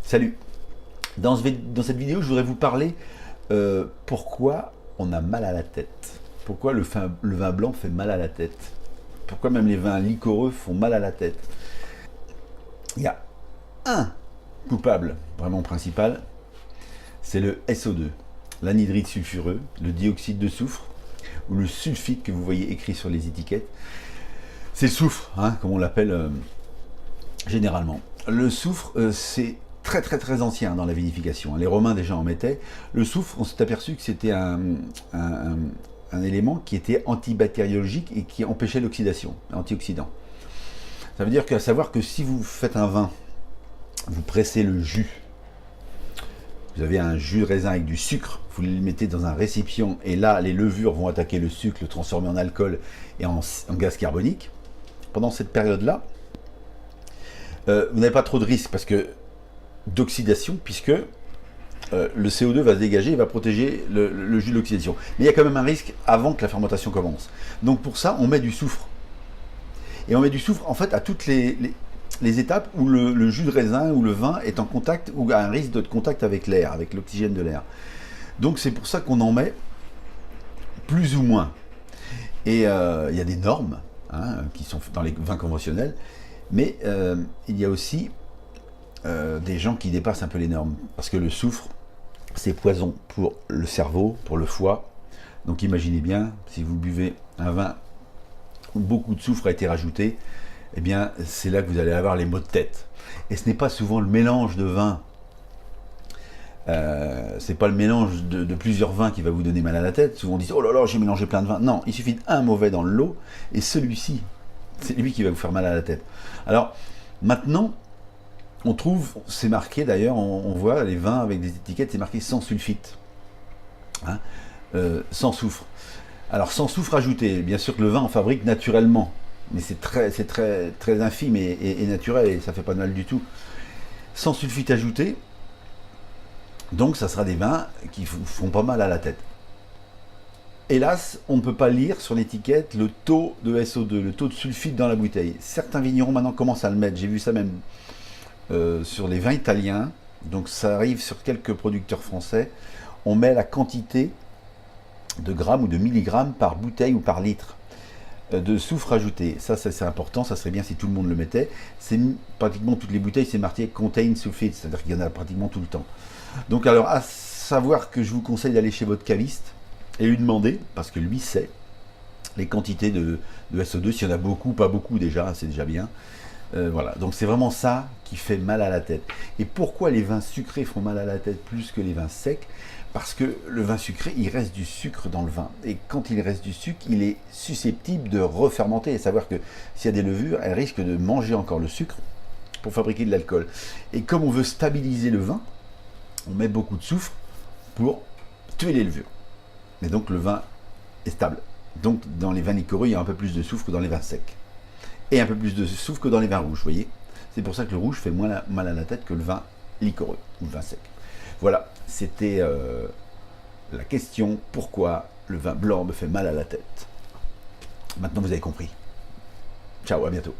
Salut. Dans cette vidéo, je voudrais vous parler pourquoi on a mal à la tête. Pourquoi le vin blanc fait mal à la tête. Pourquoi même les vins liquoreux font mal à la tête. Il y a un coupable vraiment principal, c'est le SO2, l'anhydride sulfureux, le dioxyde de soufre, ou le sulfite que vous voyez écrit sur les étiquettes. C'est le soufre, comme on l'appelle généralement. Le soufre, c'est très ancien dans la vinification. Les Romains déjà en mettaient. Le soufre, on s'est aperçu que c'était un élément qui était antibactériologique et qui empêchait l'oxydation, antioxydant. Ça veut dire qu'à savoir que si vous faites un vin, vous pressez le jus, vous avez un jus de raisin avec du sucre, vous le mettez dans un récipient et là les levures vont attaquer le sucre, le transformer en alcool et en gaz carbonique. Pendant cette période-là, vous n'avez pas trop de risques parce que d'oxydation, puisque le CO2 va se dégager et va protéger le jus de l'oxydation. Mais il y a quand même un risque avant que la fermentation commence. Donc pour ça, on met du soufre. Et on met du soufre en fait à toutes les étapes où le jus de raisin ou le vin est en contact ou a un risque de contact avec l'air, avec l'oxygène de l'air. Donc c'est pour ça qu'on en met plus ou moins. Et il y a des normes qui sont dans les vins conventionnels, mais il y a aussi des gens qui dépassent un peu les normes. Parce que le soufre, c'est poison pour le cerveau, pour le foie. Donc imaginez bien, si vous buvez un vin où beaucoup de soufre a été rajouté, eh bien c'est là que vous allez avoir les maux de tête. Et ce n'est pas souvent le mélange de vins, c'est pas le mélange de plusieurs vins qui va vous donner mal à la tête. Souvent on dit oh là là, j'ai mélangé plein de vins. Non, il suffit d'un mauvais dans le lot et celui-ci, c'est lui qui va vous faire mal à la tête. Alors maintenant, on trouve, c'est marqué d'ailleurs, on voit les vins avec des étiquettes, c'est marqué sans sulfite, sans soufre. Alors sans soufre ajouté, bien sûr que le vin en fabrique naturellement, mais c'est très infime et naturel et ça fait pas de mal du tout. Sans sulfite ajouté, donc ça sera des vins qui font pas mal à la tête. Hélas, on ne peut pas lire sur l'étiquette le taux de SO2, le taux de sulfite dans la bouteille. Certains vignerons maintenant commencent à le mettre, j'ai vu ça même sur les vins italiens, donc ça arrive sur quelques producteurs français, on met la quantité de grammes ou de milligrammes par bouteille ou par litre de soufre ajouté. Ça c'est important, ça serait bien si tout le monde le mettait. C'est pratiquement toutes les bouteilles, c'est marqué contain sulfite, c'est-à-dire qu'il y en a pratiquement tout le temps. Donc alors à savoir que je vous conseille d'aller chez votre caviste et lui demander, parce que lui sait les quantités de SO2, s'il y en a beaucoup, pas beaucoup déjà, c'est déjà bien. Voilà, donc c'est vraiment ça qui fait mal à la tête. Et pourquoi les vins sucrés font mal à la tête plus que les vins secs? Parce que le vin sucré, il reste du sucre dans le vin. Et quand il reste du sucre, il est susceptible de refermenter. Et savoir que s'il y a des levures, elles risquent de manger encore le sucre pour fabriquer de l'alcool. Et comme on veut stabiliser le vin, on met beaucoup de soufre pour tuer les levures. Mais donc le vin est stable. Donc dans les vins liquoreux, il y a un peu plus de soufre que dans les vins secs. Et un peu plus de soufre que dans les vins rouges, vous voyez. C'est pour ça que le rouge fait moins mal à la tête que le vin liquoreux ou le vin sec. Voilà, c'était la question pourquoi le vin blanc me fait mal à la tête. Maintenant vous avez compris. Ciao, à bientôt.